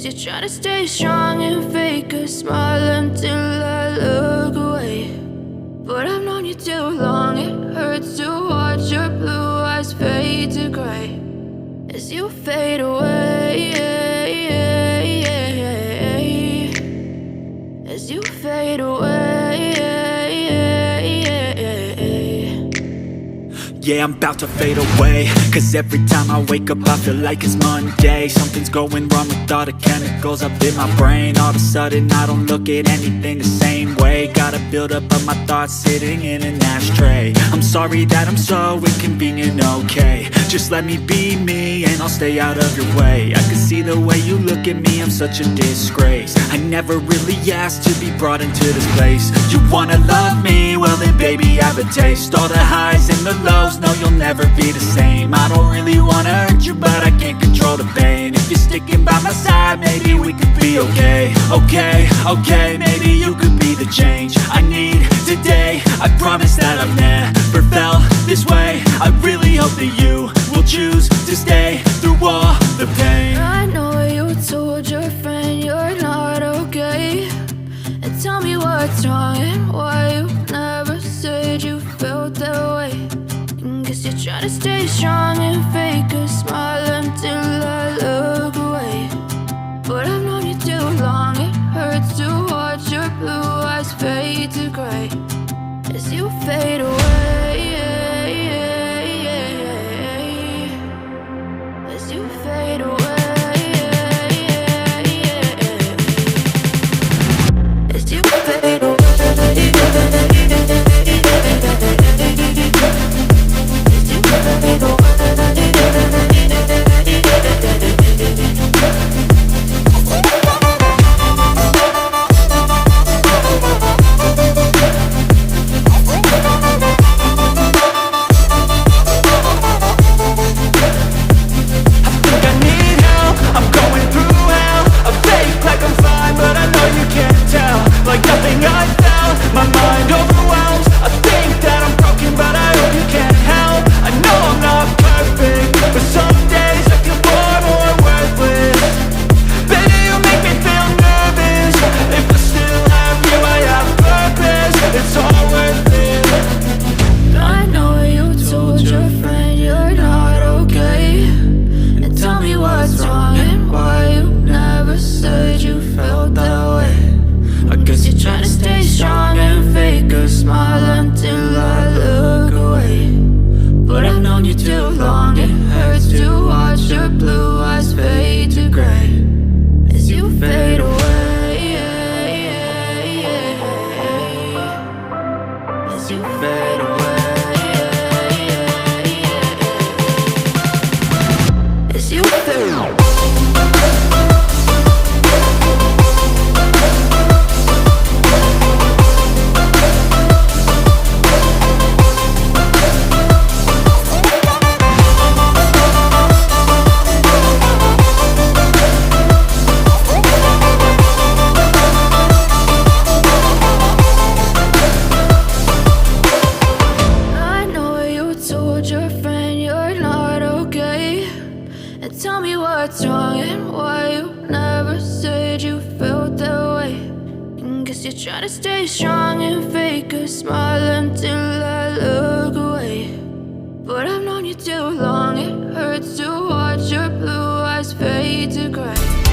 you're trying to stay strong and fake a smile until I look away. But I've known you too long, it hurts to watch your blue eyes fade to gray as you fade away, as you fade away. Yeah, I'm about to fade away, cause every time I wake up I feel like it's Monday. Something's going wrong with all the chemicals up in my brain. All of a sudden I don't look at anything the same way. Got a buildup of my thoughts sitting in an ashtray. I'm sorry that I'm so inconvenient, okay. Just let me be me and I'll stay out of your way. I can see the way you look at me, I'm such a disgrace. I never really asked to be brought into this place. You wanna love me? Well then baby, have a taste. All the highs and the lows, no, you'll never be the same. I don't really wanna hurt you, but I can't control the pain. If you're sticking by my side, maybe we could be okay. Okay, maybe you could be the change I need today. I promise that I've never felt this way. I really hope that you will choose to stay through all the pain. I know you told your friend you're not okay, and tell me what's wrong and why you never said you felt that way. Guess you're trying to stay strong and fake a smile until I look away. But I've known you too long, it hurts to watch your blue eyes fade to gray as you fade away, as you fade away, as you fade away. Tell me what's wrong and why you never said you felt that way. Guess you're trying to stay strong and fake a smile until I look away. But I've known you too long, it hurts to watch your blue eyes fade to gray.